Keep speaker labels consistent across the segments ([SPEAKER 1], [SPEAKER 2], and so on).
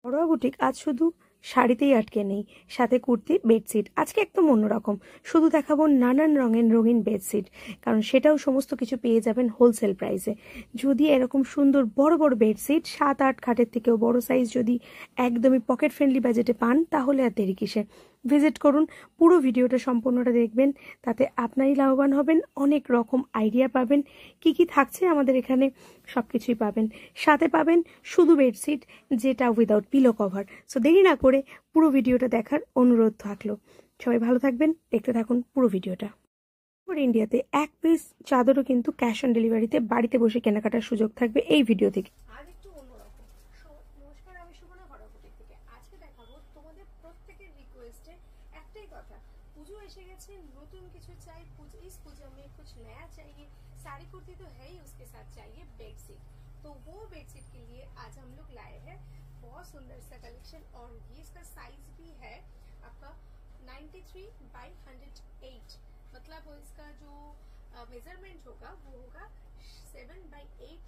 [SPEAKER 1] ঘরোয়া বুটিক আজ শুধু শাড়িতেই আটকে নেই, সাথে কুর্তি, বেডশিট। আজকে একদম অন্যরকম, শুধু দেখাবো নানান রঙের রঙিন বেডশিট, কারণ সেটাও সমস্ত কিছু পেয়ে যাবেন হোলসেল প্রাইসে। যদি এরকম সুন্দর বড় বড় বেডশিট 7-8 খাটের থেকেও বড় সাইজ যদি একদমই পকেট ফ্রেন্ডলি বাজেটে পান, তাহলে আর দেরি কিসের, ভিজিট করুন। পুরো ভিডিওটা সম্পূর্ণটা দেখবেন, তাতে আপনারই লাভবান হবেন। অনেক রকম আইডিয়া পাবেন, কি কি থাকছে আমাদের এখানে সবকিছুই পাবেন। সাথে পাবেন শুধু বেডশিট, যেটা উইদাউট পিলো কভার। সো দেরি না করে পুরো ভিডিওটা দেখার অনুরোধ থাকলো। সবাই ভালো থাকবেন, দেখতে থাকুন পুরো ভিডিওটা। ইন্ডিয়াতে এক পিস চাদরও কিন্তু ক্যাশ অন ডেলিভারিতে বাড়িতে বসে কেনাকাটার সুযোগ থাকবে এই ভিডিও থেকে।
[SPEAKER 2] আজ একটু অন্যরকম। নমস্কার, আমি সুমনা ঘরোয়া বুটিক থেকে। আজকে দেখাবো তোমাদের প্রত্যেকের রিকোয়েস্টে একটাই কথা, পুজো এসে গেছে, नतून কিছু চাই। इस पूजा में कुछ नया चाहिए। साड़ी कुर्ती तो है ही, उसके साथ चाहिए बेडशीट। तो वो बेडशीट के लिए आज हम लोग लाए हैं बहुत सुंदर सा कलेक्शन, और ये इसका साइज भी है आपका 93/108। मतलब इसका जो मेजरमेंट होगा वो होगा 7/8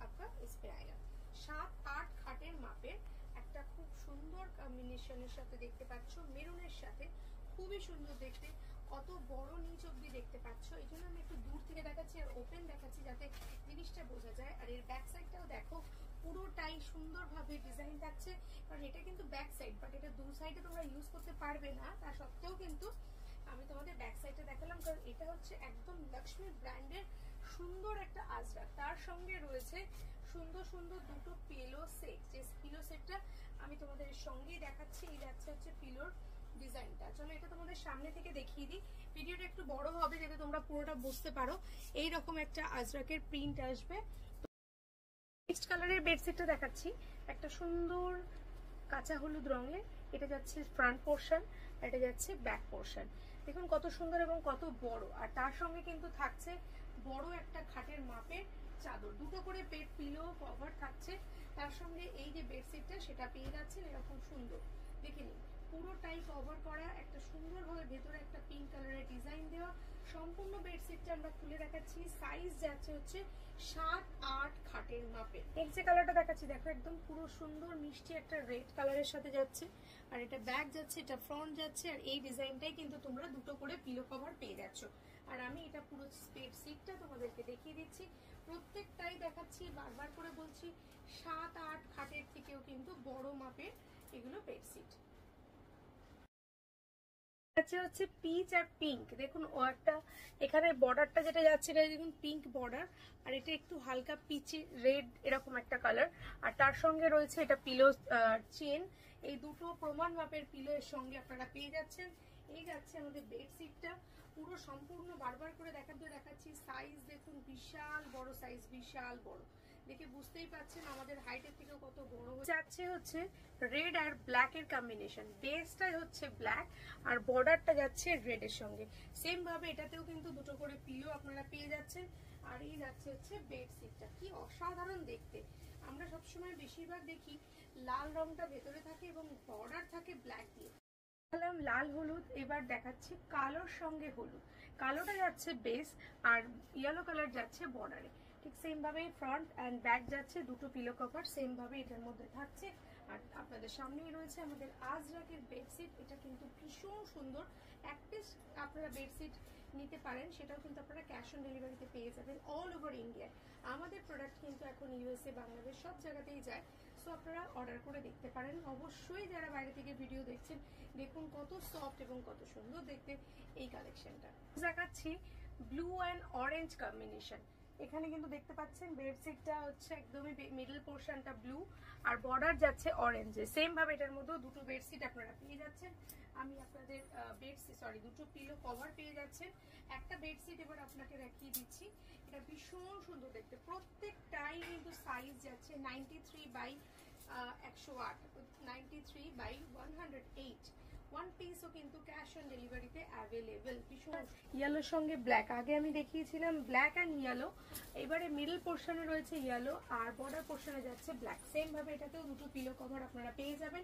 [SPEAKER 2] आपका इस पे आएगा। 7-8 খাটের মাপের একটা খুব সুন্দর কম্বিনেশনের সাথে দেখতে পাচ্ছ, মেরুনের সাথে খুবই সুন্দর দেখতে। কত বড় নিচ অবধি দেখতে পাচ্ছ, এই জন্য আমি একটু দূর থেকে দেখাচ্ছি আর ওপেন দেখাচ্ছি যাতে জিনিসটা বোঝা যায়। আর এর ব্যাক সাইডটাও দেখো, পুরোটাই সুন্দরভাবে ডিজাইন থাকছে, কারণ এটা কিন্তু ব্যাক সাইড, বাট এটা দু সাইডে তোমরা ইউজ করতে পারবে না। তা সত্ত্বেও কিন্তু আমি তোমাদের ব্যাক সাইডটা দেখালাম, কারণ এটা হচ্ছে একদম লক্ষ্মী ব্র্যান্ডের সুন্দর একটা আজরাক। তার সঙ্গে রয়েছে সুন্দর সুন্দর দুটো পিলো সেট, যে পিলো সেটটা আমি তোমাদের সঙ্গেই দেখাচ্ছি। এই যাচ্ছে হচ্ছে পিলোর ডিজাইনটা। চলো এটা তোমাদের সামনে থেকে দেখিয়ে দিই, ভিডিওটা একটু বড় হবে যাতে তোমরা পুরোটা বুঝতে পারো। এই রকম একটা আজরাকের প্রিন্ট আসবে। নেক্সট কালারের বেডশিটটা দেখাচ্ছি, একটা সুন্দর কাঁচা হলুদ রঙের। এটা যাচ্ছে ফ্রন্ট পোর্শন, এটা যাচ্ছে ব্যাক পোর্শন। দেখুন কত সুন্দর এবং কত বড়। আর তার সঙ্গে কিন্তু থাকছে বড় একটা খাটের মাপের চাদর, দুটো করে বেড পিলো কভার থাকছে। তার সঙ্গে এই যে বেডশিটটা সেটা পেয়ে যাচ্ছেন এরকম সুন্দর, দেখে নিন পুরোটাই কভার করা, একটা সুন্দরভাবে ভেতরে একটা পিঙ্ক কালারের ডিজাইন দেওয়া। সম্পূর্ণ বেডশিটটা আমরা খুলে দেখাচ্ছি। সাইজ যাচ্ছে হচ্ছে 7-8 খাটের মাপে। নেক্সট যে কালারটা দেখাচ্ছি দেখো, একদম পুরো সুন্দর মিষ্টি একটা রেড কালারের সাথে যাচ্ছে। আর এটা ব্যাক যাচ্ছে, এটা ফ্রন্ট যাচ্ছে। আর এই ডিজাইনটাই কিন্তু তোমরা দুটো করে পিলো কভার পেয়ে যাচ্ছ। আর আমি এটা পুরো বেডশিটটা তোমাদেরকে দেখিয়ে দিচ্ছি, প্রত্যেকটাই দেখাচ্ছি, বারবার করে বলছি 7-8 খাটের থেকেও কিন্তু বড় মাপের এগুলো বেডশিট। হচ্ছে পিচ আর পিঙ্ক। দেখুন ও একটা এখানে বর্ডারটা যেটা যাচ্ছে এটা দেখুন পিঙ্ক বর্ডার, আর এটা একটু হালকা পিচি রেড এরকম একটা কালার। আর তার সঙ্গে রয়েছে এটা পিলো চেন। এই দুটো প্রমাণ মাপের পিলো এর সঙ্গে আপনারা পেয়ে যাচ্ছেন। এই যাচ্ছে আমাদের বেডশিটটা পুরো সম্পূর্ণ, বারবার করে দেখাচ্ছি। সাইজ দেখুন বিশাল বড় সাইজ, বিশাল বড়, দেখে বুঝতেই পারছেন আমাদের হাইটের থেকেও কত বড় যাচ্ছে। হচ্ছে রেড আর ব্ল্যাক এর কম্বিনেশন, বেসটাই হচ্ছে ব্ল্যাক আর বর্ডারটা যাচ্ছে রেড এর সঙ্গে। সেম ভাবে এটাতেও কিন্তু দুটো করে পিলো আপনারা পেয়ে যাচ্ছেন। আর এই যাচ্ছে হচ্ছে বেডশিটটা, কি অসাধারণ দেখতে। আমরা সবসময় বেশিরভাগ দেখি লাল রংটা ভেতরে থাকে এবং বর্ডার থাকে ব্ল্যাক দিয়ে। লাল হলুদ, এবার দেখাচ্ছি কালোর সঙ্গে হলুদ। কালোটা যাচ্ছে বেস আর ইয়েলো কালার যাচ্ছে বর্ডারে। ঠিক সেম ভাবে ফ্রন্ট এন্ড ব্যাক যাচ্ছে, দুটো পিলো কভার সেম ভাবে এটার মধ্যে থাকছে। আর আপনাদের সামনেই রয়েছে আমাদের আজরাকের বেডশিট। এটা কিন্তু ভীষণ সুন্দর। এক পিস আপনারা বেডশিট নিতে পারেন, সেটাও কিন্তু আপনারা ক্যাশ অন ডেলিভারিতে পেয়ে যাবেন অল ওভার ইন্ডিয়া। আমাদের প্রোডাক্ট কিন্তু এখন ইউএসএ, বাংলাদেশ সব জায়গাতেই যায়। সো আপনারা অর্ডার করে দেখতে পারেন। অবশ্যই যারা বাইরে থেকে ভিডিও দেখছেন, দেখুন কত সফট এবং কত সুন্দর দেখতে এই কালেকশনটা। দেখাচ্ছি ব্লু অ্যান্ড অরেঞ্জ কম্বিনেশন। এখানে কিন্তু দেখতে পাচ্ছেন বেডশিটটা হচ্ছে একদমই মিডল পোর্শনটা ব্লু আর বর্ডার যাচ্ছে অরেঞ্জে। সেম ভাবে এটার মধ্যেও দুটো বেডশিট আপনারা পেয়ে যাচ্ছেন। আমি আপনাদের দুটো পিলো কভার পেয়ে যাচ্ছেন। একটা বেডশিট এবার আপনাকে দেখিয়ে দিচ্ছি, এটা ভীষণ সুন্দর দেখতে। প্রত্যেকটাই কিন্তু সাইজ যাচ্ছে 93/108, 93/108। ওয়ান পিসও কিন্তু ক্যাশ অন ডেলিভারিতে অ্যাভেলেবেল। ভীষণ ইয়েলোর সঙ্গে ব্ল্যাক, আগে আমি দেখিয়েছিলাম ব্ল্যাক অ্যান্ড ইয়েলো, এবারে মিডল পোর্শনে রয়েছে ইয়েলো আর বর্ডার পোর্শনে যাচ্ছে ব্ল্যাক। সেম ভাবে এটাতেও দুটো পিলো কভার আপনারা পেয়ে যাবেন।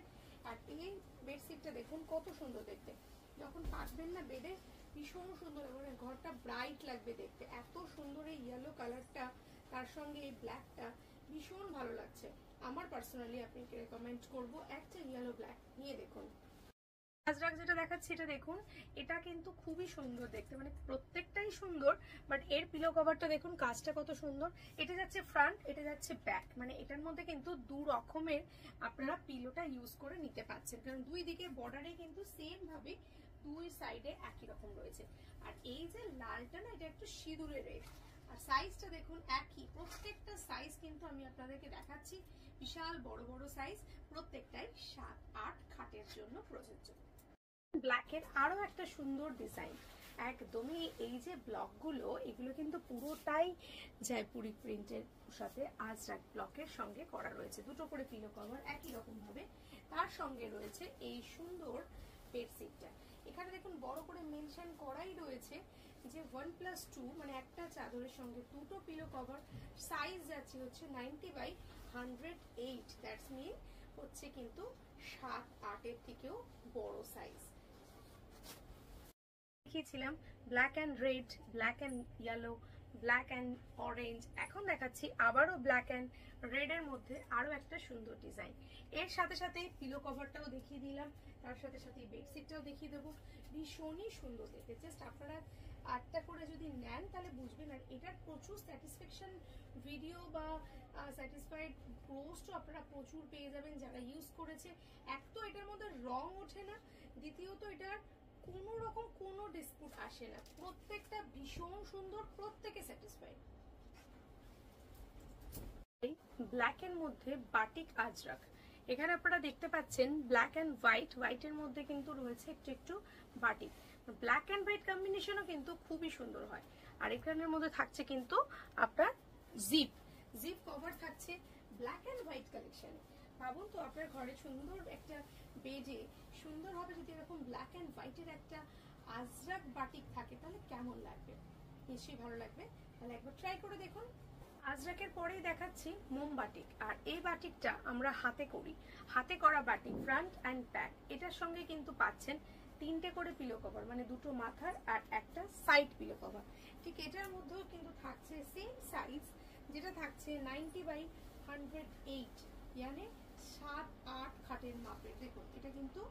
[SPEAKER 2] আর এই বেডশিটটা দেখুন কত সুন্দর দেখতে, যখন পাতবেন না বেডে ভীষণ সুন্দর, এবং ঘরটা ব্রাইট লাগবে দেখতে। এত সুন্দর এই ইয়েলো কালারটা, তার সঙ্গে এই ব্ল্যাকটা ভীষণ ভালো লাগছে। আমার পার্সোনালি আপনাকে রেকমেন্ড করব একটা ইয়েলো ব্ল্যাক নিয়ে দেখুন। আজরাক যেটা দেখাচ্ছি এটা দেখুন, এটা কিন্তু খুবই সুন্দর দেখতে, মানে প্রত্যেকটাই সুন্দর, বাট এর পিলো কভারটা দেখুন কাজটা কত সুন্দর। এটা যাচ্ছে ফ্রন্ট, এটা যাচ্ছে ব্যাক, মানে এটার মধ্যে কিন্তু দু রকমের আপনারা পিলোটা ইউজ করে নিতে পারছেন, কারণ দুই দিকে বর্ডারে কিন্তু সেম ভাবে দুই সাইডে একই রকম রয়েছে। আর এই যে লালটা না, এটা একটু সিঁদুরে রেড, আর সাইজটা দেখুন একই, প্রত্যেকটা সাইজ কিন্তু আমি আপনাদেরকে দেখাচ্ছি, বিশাল বড় বড় সাইজ, প্রত্যেকটাই 7-8 খাটের জন্য প্রযোজ্য। ব্ল্যাকের আরো একটা সুন্দর ডিজাইন, একদমই এই যে ব্লকগুলো, এগুলো কিন্তু পুরোটাই জয়পুরি প্রিন্টের সাথে আজরাক ব্লকের সঙ্গে করা রয়েছে, দুটো করে পিলো কভার একই রকম ভাবে, তার সঙ্গে রয়েছে এই সুন্দর বেডশিটটা। এখানে দেখুন বড় করে মেনশন করাই রয়েছে যে 1+2, মানে একটা চাদরের সঙ্গে দুটো পিলো কভার, সাইজ যাচ্ছে হচ্ছে 90/108, দ্যাটস মিন হচ্ছে কিন্তু 7-8 থেকেও বড় সাইজ। দেখিয়েছিলাম black and red, black and yellow, black and orange, এখন দেখাচ্ছি আবারও ব্ল্যাক অ্যান্ড রেড এর মধ্যে আরো একটা সুন্দর ডিজাইন। এর সাথে সাথে পিলো কভারটাও দেখিয়ে দিলাম, তার সাথে সাথে বেডশিটটাও দেখিয়ে দেবো, ভীষণই সুন্দর দেখতে। জাস্ট আপনারা 8টা করে যদি নেন তাহলে বুঝবেন, আর এটার প্রচুর স্যাটিসফ্যাকশন ভিডিও বা স্যাটিসফাইড পোস্টও আপনারা প্রচুর পেয়ে যাবেন যারা ইউজ করেছে। এক তো এটার মধ্যে রং ওঠে না, দ্বিতীয়ত এটার কোনো রকম কোনো ডিসপুট আসে না, প্রত্যেকটা ভীষণ সুন্দর, প্রত্যেকে স্যাটিসফাইড। ব্ল্যাক এর মধ্যে বাটিক আজরাক, এখানে আপনারা দেখতে পাচ্ছেন ব্ল্যাক এন্ড হোয়াইট, হোয়াইটের মধ্যে কিন্তু রয়েছে একটু একটু বাটিক, ব্ল্যাক এন্ড হোয়াইট কম্বিনেশনও কিন্তু খুবই সুন্দর হয়। আর এখানের মধ্যে থাকছে কিন্তু আপনার জিপ কভার থাকছে ব্ল্যাক এন্ড হোয়াইট কালেকশনে। ভাবুন তো আপনার ঘরে সুন্দর একটা বেডে সুন্দরভাবে যদি এরকম ব্ল্যাক এন্ড হোয়াইটের একটা আজরাক বাটিক থাকে তাহলে কেমন লাগবে, নিশ্চয়ই ভালো লাগবে, তাহলে একবার ট্রাই করে দেখুন। আজরাকের পরেই দেখাচ্ছি মোম বাটিক, আর এই বাটিকটা আমরা হাতে করি, হাতে করা বাটিক, ফ্রন্ট অ্যান্ড ব্যাক, এটার সঙ্গে কিন্তু পাচ্ছেন 3টে করে পিলো কভার, মানে দুটো মাথার আর একটা সাইড পিলো কভার। ঠিক এটার মধ্যেও কিন্তু থাকছে সেম সাইজ, যেটা থাকছে 90/108, মানে 7-8 খাটের মাপের। দেখুন এটা কিন্তু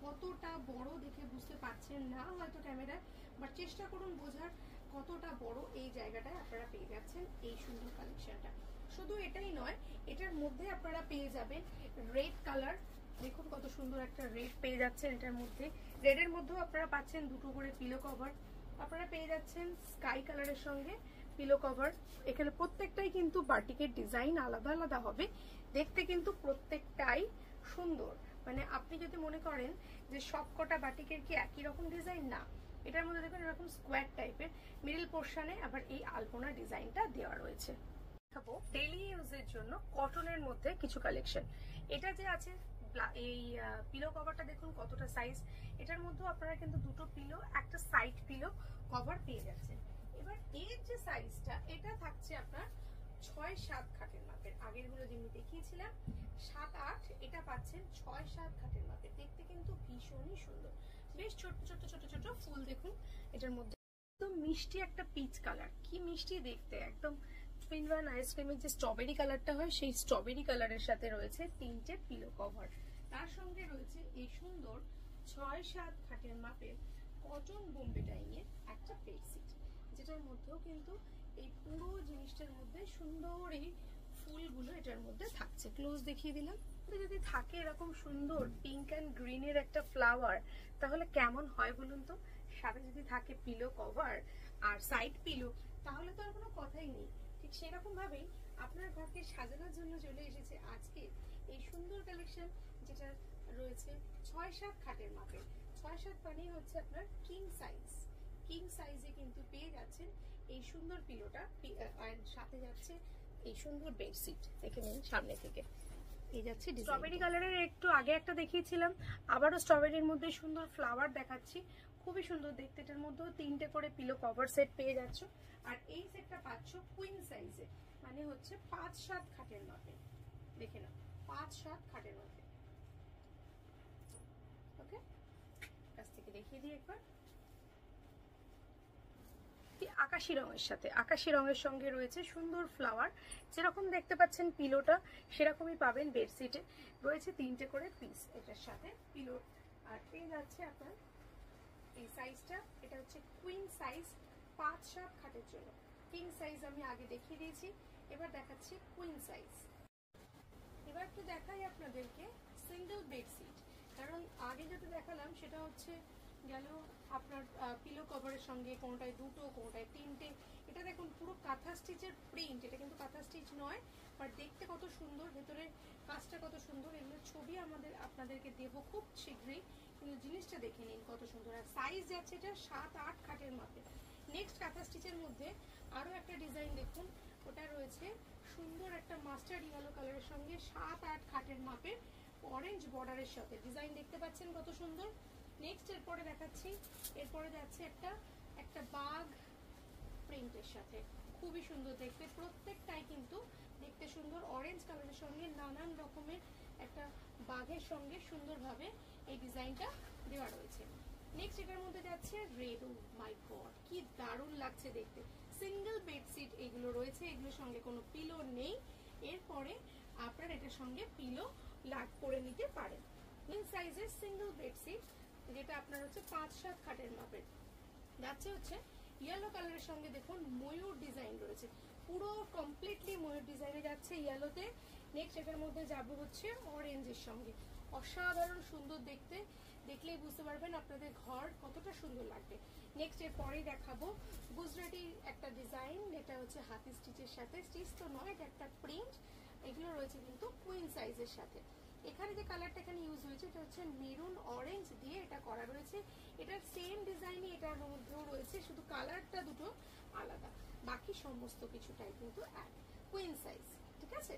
[SPEAKER 2] কতটা বড় দেখে বুঝতে পারছেন না হয়তো ক্যামেরায়, বাট চেষ্টা করুন বোঝার কতটা বড় এই জায়গাটায় আপনারা পেয়ে যাচ্ছেন এই সুন্দর কালেকশনটা। শুধু এটাই নয়, এটার মধ্যে আপনারা পেয়ে যাবেন রেড কালার, দেখুন কত সুন্দর একটা রেড পেয়ে যাচ্ছেন এটার মধ্যে, রেডের মধ্যেও আপনারা পাচ্ছেন দুটো করে পিলো কভার, আপনারা পেয়ে যাচ্ছেন স্কাই কালারের সঙ্গে পিলো কভার। এখানে প্রত্যেকটাই কিন্তু বাটিকের ডিজাইন আলাদা আলাদা হবে, দেখতে কিন্তু প্রত্যেকটাই সুন্দর, মানে আপনি যদি মনে করেন যে সবকটা বাটিকের কি একই রকম ডিজাইন, না, এটার মধ্যে দেখুন এরকম স্কোয়ার টাইপের মিডল পোর্শনে আবার এই আলপনা ডিজাইনটা দেওয়া রয়েছে। দেখাবো ডেইলি ইউজের জন্য কটনের মধ্যে কিছু কালেকশন। এটা যে আছে এই পিলো কভারটা দেখুন কতটা সাইজ, এটার মধ্যেও আপনারা কিন্তু দুটো পিলো, একটা সাইড পিলো কভার পেয়ে যাচ্ছেন। এবার এর যে সাইজটা, এটা থাকছে আপনার 6-7 খাটের মাপের, আগের গুলো যেমনি দেখিয়েছিলাম 7-8, এটা পাচ্ছেন 6-7 খাটের মাপের, দেখতে কিন্তু ভীষণই সুন্দর, বেশ ছোট ছোট ছোট ছোট ফুল দেখুন এটার মধ্যে, একদম মিষ্টি একটা পিচ কালার, কি মিষ্টি দেখতে, একদম টুইন আইসক্রিমের যে স্ট্রবেরি কালারটা হয় সেই স্ট্রবেরি কালারের সাথে রয়েছে 3টে পিলো কভার, তার সঙ্গে রয়েছে এই সুন্দর 6-7 খাটের মাপের কটন বোম্বে ডাইংয়ের একটা বেডশিট, যেটার মধ্যেও কিন্তু এই পুরো জিনিসটার মধ্যে সুন্দর এই ফুলগুলো এটার মধ্যে থাকছে। ক্লোজ দেখিয়ে দিলাম। যদি থাকে এরকম সুন্দর পিঙ্ক অ্যান্ড গ্রিনের একটা ফ্লাওয়ার তাহলে কেমন হয় বলুন তো, সাথে যদি থাকে পিলো কভার আর সাইড পিলো তাহলে তো আর কোনো কথাই নেই। ঠিক সেরকম ভাবেই আপনার ঘরকে সাজানোর জন্য চলে এসেছে আজকে এই সুন্দর কালেকশন, যেটা রয়েছে 6-7 খাটের মাপে। 6-7 মানে হচ্ছে আপনার কিং সাইজ, কিং সাইজে কিন্তু পেয়ে যাচ্ছেন এই সুন্দর পিলোটা, আর সাথে যাচ্ছে এই সুন্দর বেডশিট, দেখে নিন সামনে থেকে এই যাচ্ছে স্ট্রবেরি কালারের, একটু আগে একটা দেখিয়েছিলাম, আবারও স্ট্রবেরির মধ্যে সুন্দর ফ্লাওয়ার দেখাচ্ছি, খুবই সুন্দর দেখতে। এটার মধ্যেও 3টে করে পিলো কভার সেট পেয়ে যাচ্ছ, আর এই সেটটা পাচ্ছ কুইন সাইজে, মানে হচ্ছে 5-7 খাটের মাপে, দেখে নাও 5-7 খাটের মাপে। ওকে, কাছ থেকে দেখিয়ে দিই একবার। আকাশি রঙের সাথে, আকাশি রঙের সঙ্গে রয়েছে সুন্দর ফ্লাওয়ার। যেরকম দেখতে পাচ্ছেন পিলোটা সেরকমই পাবেন বেডশিটে। রয়েছে 3টে করে পিস এটার সাথে পিলো। আর পেয়ে যাচ্ছে আপনার এই সাইজটা, এটা হচ্ছে কুইন সাইজ 5-7 খাটের জন্য। কিং সাইজ আমি আগে দেখিয়ে দিয়েছি, এবার দেখাচ্ছি কুইন সাইজ। এবার একটু দেখাই আপনাদেরকে সিঙ্গেল বেডশিট, কারণ আগে যেটা দেখালাম সেটা হচ্ছে গেল আপনার পিলো কভারের সঙ্গে, কোনোটায় 2টো কোনোটায় 3টে। এটা দেখুন পুরো কাঁথা স্টিচের প্রিন্ট, এটা কিন্তু কাঁথা স্টিচ নয়, বাট দেখতে কত সুন্দর, ভেতরে কাজটা কত সুন্দর। এগুলোর ছবি আপনাদেরকে দেবো খুব শীঘ্রই, কিন্তু জিনিসটা দেখে নিন কত সুন্দর। আর সাইজ যাচ্ছে এটা 7-8 খাটের মাপে। নেক্সট কাঁথা স্টিচের মধ্যে আরও একটা ডিজাইন দেখুন, ওটা রয়েছে সুন্দর একটা মাস্টার্ড ইয়েলো কালারের সঙ্গে 7-8 খাটের মাপের অরেঞ্জ বর্ডারের সাথে। ডিজাইন দেখতে পাচ্ছেন কত সুন্দর। নেক্সট এরপরে দেখাচ্ছি, এরপরে যাচ্ছে একটা বাঘ প্রিন্টের সাথে, খুবই সুন্দর দেখতে। প্রত্যেকটাই কিন্তু দেখতে সুন্দর, অরেঞ্জ কালারের সঙ্গে নানান রকমের একটা বাঘের সঙ্গে সুন্দরভাবে এই ডিজাইনটা দেওয়া রয়েছে। নেক্সট এটার মধ্যে যাচ্ছে রেড। ও মাই গড, কি দারুণ লাগছে দেখতে। সিঙ্গেল বেডশিট এগুলো রয়েছে, এগুলোর সঙ্গে কোনো পিলো নেই। এরপরে আপনার এটার সঙ্গে পিলো লাগ করে নিতে পারেন। কুইন সাইজের সিঙ্গেল বেডশিট, যেটা আপনার হচ্ছে 5-7 খাটের মাপের। যাচ্ছে হচ্ছে ইয়েলো কালারের সঙ্গে দেখুন ময়ূর ডিজাইন রয়েছে, পুরো কমপ্লিটলি ময়ূর ডিজাইনে যাচ্ছে ইয়েলোতে। নেক্সট এটার মধ্যে যাবো হচ্ছে অরেঞ্জের সঙ্গে, অসাধারণ সুন্দর দেখতে, দেখলেই বুঝতে পারবেন আপনাদের ঘর কতটা সুন্দর লাগবে। নেক্সট এর পরেই দেখাবো গুজরাটি একটা ডিজাইন, এটা হচ্ছে হাতি স্টিচের সাথে, স্টিচ তো নয়, এটা একটা প্রিন্ট। এগুলো রয়েছে কিন্তু কুইন সাইজের সাথে। এখানে যে কালারটা এখানে ইউজ হয়েছে এটা হচ্ছে মেরুন অরেঞ্জ দিয়ে এটা করা রয়েছে। এটার সেম ডিজাইনই এটার মধ্যেও রয়েছে, শুধু কালারটা দুটো আলাদা, বাকি সমস্ত কিছুটাই কিন্তু এক। কুইন সাইজ, ঠিক আছে।